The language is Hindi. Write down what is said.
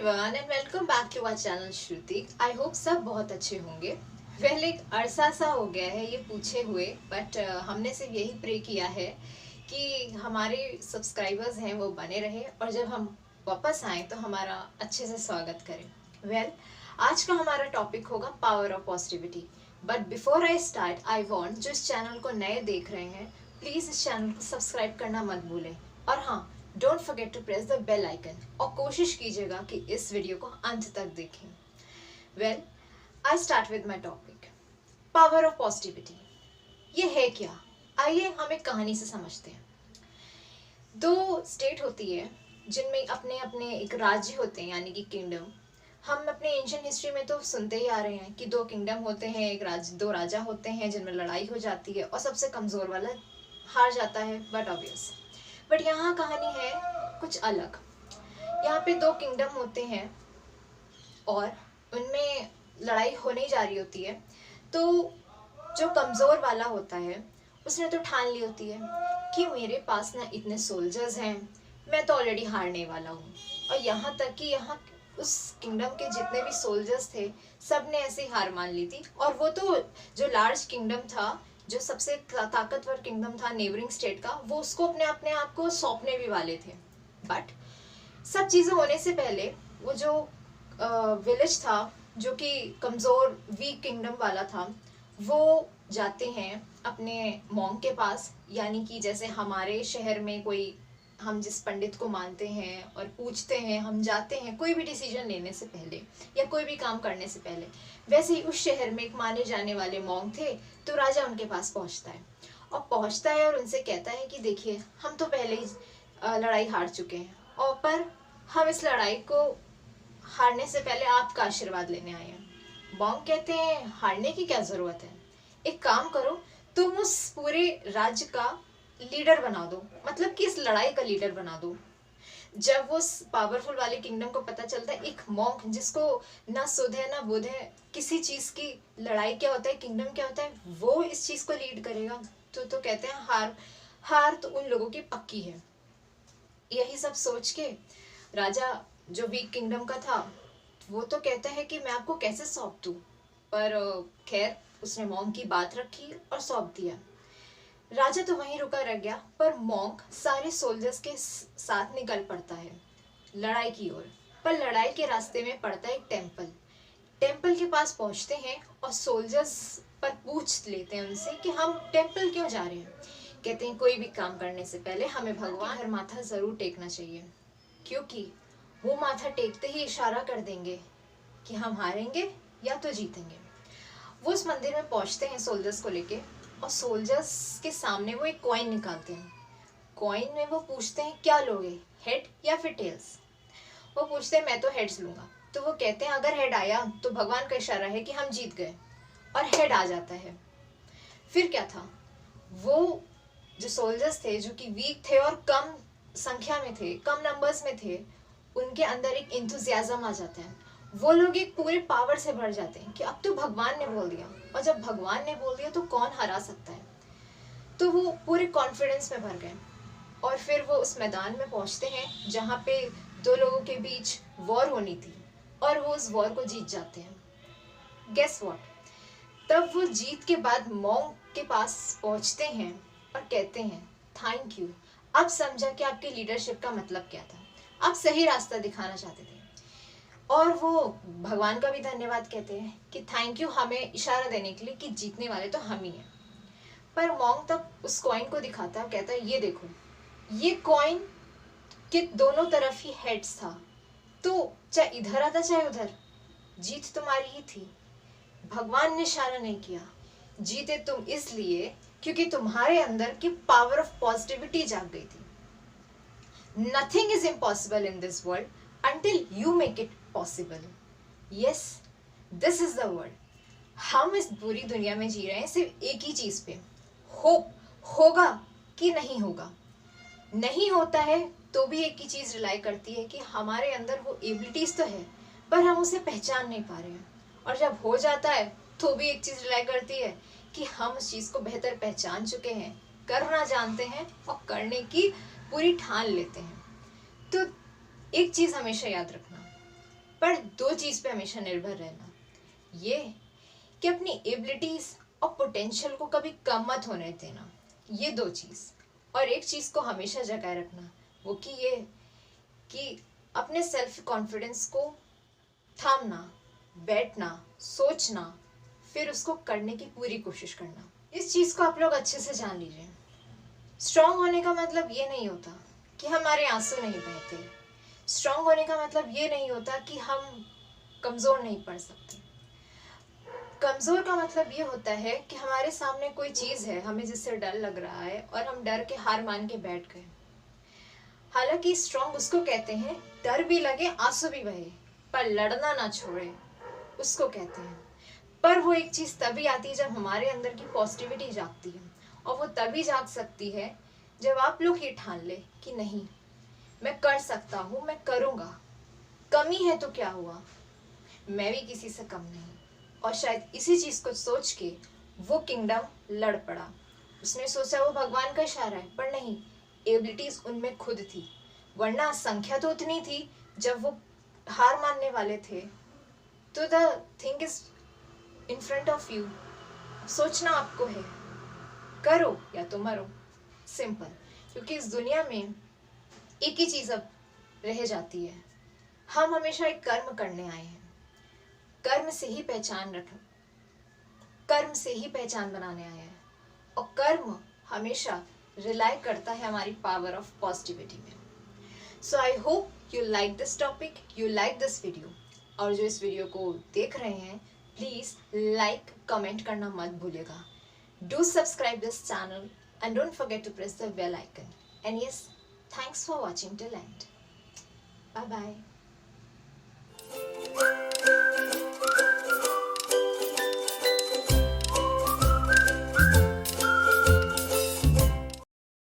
Everyone and welcome back to our channel Shruti. I hope सब बहुत अच्छे होंगे। एक अरसा सा हो गया है ये पूछे हुए, बट हमने सिर्फ यही प्रे किया है कि हमारे सब्सक्राइबर्स हैं वो बने रहे और जब हम वापस आए तो हमारा अच्छे से स्वागत करें। आज का हमारा टॉपिक होगा power of positivity. But before I start I want, जो इस चैनल को नए देख रहे हैं प्लीज़ इस चैनल को सब्सक्राइब करना मत भूलें और हाँ, don't forget to press the bell icon और कोशिश कीजिएगा कि इस वीडियो को अंत तक देखें। I start with my topic, power of positivity. ये है क्या? आइए हम एक कहानी से समझते हैं। दो स्टेट होती है जिनमें अपने अपने एक राज्य होते हैं, यानी कि किंगडम। हम अपने एंशिएंट हिस्ट्री में तो सुनते ही आ रहे हैं कि दो किंगडम होते हैं, दो राजा होते हैं जिनमें लड़ाई हो जाती है और सबसे कमज़ोर वाला हार जाता है। बट यहाँ कहानी है कुछ अलग। यहाँ पे दो किंगडम होते हैं और उनमें लड़ाई होने जा रही होती है। तो जो कमज़ोर वाला होता है उसने तो ठान ली होती है कि मेरे पास ना इतने सोल्जर्स हैं, मैं तो ऑलरेडी हारने वाला हूँ। और यहाँ तक कि यहाँ उस किंगडम के जितने भी सोल्जर्स थे सब ने ऐसे ही हार मान ली थी। और वो तो जो लार्ज किंगडम था, जो सबसे ताकतवर किंगडम था नेबरिंग स्टेट का, वो उसको अपने आप को सौंपने भी वाले थे। बट सब चीज़ें होने से पहले वो जो विलेज था जो कि कमज़ोर वीक किंगडम वाला था, वो जाते हैं अपने मॉन्क के पास। यानी कि जैसे हमारे शहर में कोई, हम जिस पंडित को मानते हैं और पूछते हैं, हम जाते हैं कोई भी डिसीजन लेने से पहले या कोई भी काम करने से पहले, वैसे ही उस शहर में एक माने जाने वाले मॉन्क थे। तो राजा उनके पास पहुंचता है और उनसे कहता है कि देखिए, हम तो पहले ही लड़ाई हार चुके हैं और पर हम इस लड़ाई को हारने से पहले आपका आशीर्वाद लेने आए हैं। मॉन्क कहते हैं हारने की क्या ज़रूरत है, एक काम करो, तुम उस पूरे राज्य का लीडर बना दो, मतलब कि इस लड़ाई का लीडर बना दो। जब वो पावरफुल वाले किंगडम को पता चलता है एक मॉन्क जिसको ना सुध है ना बुध है, किसी चीज की लड़ाई क्या होता है, किंगडम क्या होता है, वो इस चीज को लीड करेगा, तो कहते हैं हार तो उन लोगों की पक्की है। यही सब सोच के राजा जो वीक किंगडम का था वो तो कहता है कि मैं आपको कैसे सौंप दूं, पर खैर उसने मॉन्क की बात रखी और सौंप दिया। राजा तो वहीं रुका रह गया, पर मॉन्क सारे सोल्जर्स के साथ निकल पड़ता है लड़ाई की ओर। पर लड़ाई के रास्ते में पड़ता है एक टेम्पल के पास पहुंचते हैं और सोल्जर्स पर पूछ लेते हैं उनसे कि हम टेम्पल क्यों जा रहे हैं। कहते हैं कोई भी काम करने से पहले हमें भगवान हर माथा जरूर टेकना चाहिए, क्योंकि वो माथा टेकते ही इशारा कर देंगे कि हम हारेंगे या तो जीतेंगे। वो उस मंदिर में पहुंचते हैं सोल्जर्स को लेके और सोल्जर्स के सामने वो एक कॉइन निकालते हैं। कॉइन में वो पूछते हैं क्या लोगे, हेड या फिर टेल्स। वो पूछते हैं मैं तो हेड्स लूंगा। तो वो कहते हैं अगर हेड आया तो भगवान का इशारा है कि हम जीत गए, और हेड आ जाता है। फिर क्या था, वो जो सोल्जर्स थे जो कि वीक थे और कम संख्या में थे, कम नंबर्स में थे, उनके अंदर एक इंथुजियाज्म आ जाता है। वो लोग एक पूरे पावर से भर जाते हैं कि अब तो भगवान ने बोल दिया, और जब भगवान ने बोल दिया तो कौन हरा सकता है। तो वो पूरे कॉन्फिडेंस में भर गए और फिर वो उस मैदान में पहुंचते हैं जहाँ पे दो लोगों के बीच वॉर होनी थी, और वो उस वॉर को जीत जाते हैं। गेस व्हाट, तब वो जीत के बाद मॉन्क के पास पहुंचते हैं और कहते हैं थैंक यू, अब समझा कि आपकी लीडरशिप का मतलब क्या था, आप सही रास्ता दिखाना चाहते थे। और वो भगवान का भी धन्यवाद कहते हैं कि थैंक यू हमें इशारा देने के लिए कि जीतने वाले तो हम ही हैं। पर मॉन्क तब उस कॉइन को दिखाता है, कहता है ये देखो, ये कॉइन के दोनों तरफ ही हेड्स था, तो चाहे इधर आता चाहे उधर, जीत तुम्हारी ही थी। भगवान ने इशारा नहीं किया, जीते तुम इसलिए क्योंकि तुम्हारे अंदर की पावर ऑफ पॉजिटिविटी जाग गई थी। Nothing is impossible in this world until you make it possible. Yes, this is the word. हम इस बुरी दुनिया में जी रहे हैं सिर्फ एक ही चीज पे, होप, होगा कि नहीं होगा। नहीं होता है तो भी एक ही चीज रिलाई करती है कि हमारे अंदर वो एबिलिटीज तो है पर हम उसे पहचान नहीं पा रहे हैं, और जब हो जाता है तो भी एक चीज रिलाई करती है कि हम उस चीज को बेहतर पहचान चुके हैं, करना जानते हैं और करने की पूरी ठान लेते हैं। तो एक चीज हमेशा याद रखना, पर दो चीज़ पे हमेशा निर्भर रहना, ये कि अपनी एबिलिटीज और पोटेंशियल को कभी कम मत होने देना, ये दो चीज़। और एक चीज़ को हमेशा जगाए रखना, वो कि ये कि अपने सेल्फ कॉन्फिडेंस को थामना, बैठना, सोचना, फिर उसको करने की पूरी कोशिश करना। इस चीज़ को आप लोग अच्छे से जान लीजिए। स्ट्रांग होने का मतलब ये नहीं होता कि हमारे आंसू नहीं बहते। स्ट्रांग होने का मतलब ये नहीं होता कि हम कमज़ोर नहीं पड़ सकते। कमज़ोर का मतलब ये होता है कि हमारे सामने कोई चीज़ है, हमें जिससे डर लग रहा है और हम डर के हार मान के बैठ गए। हालांकि स्ट्रांग उसको कहते हैं, डर भी लगे, आंसू भी बहे, पर लड़ना ना छोड़े, उसको कहते हैं। पर वो एक चीज़ तभी आती है जब हमारे अंदर की पॉजिटिविटी जागती है, और वो तभी जाग सकती है जब आप लोग ये ठान ले कि नहीं, मैं कर सकता हूँ, मैं करूँगा। कमी है तो क्या हुआ, मैं भी किसी से कम नहीं। और शायद इसी चीज़ को सोच के वो किंगडम लड़ पड़ा। उसने सोचा वो भगवान का इशारा है, पर नहीं, एबिलिटीज उनमें खुद थी। वरना संख्या तो उतनी थी जब वो हार मानने वाले थे। तो the thing is in front of you. सोचना आपको है, करो या तो मरो, सिंपल। क्योंकि इस दुनिया में एक ही चीज़ अब रह जाती है, हम हमेशा एक कर्म करने आए हैं। कर्म से ही पहचान रख कर्म से ही पहचान बनाने आया है, और कर्म हमेशा रिलाई करता है हमारी पावर ऑफ पॉजिटिविटी में। So I hope you like this topic, you like this video. और जो इस वीडियो को देख रहे हैं, प्लीज़ लाइक कमेंट करना मत भूलिएगा। Do subscribe this channel and don't forget to press the bell icon. And yes, thanks for watching till end. Bye bye.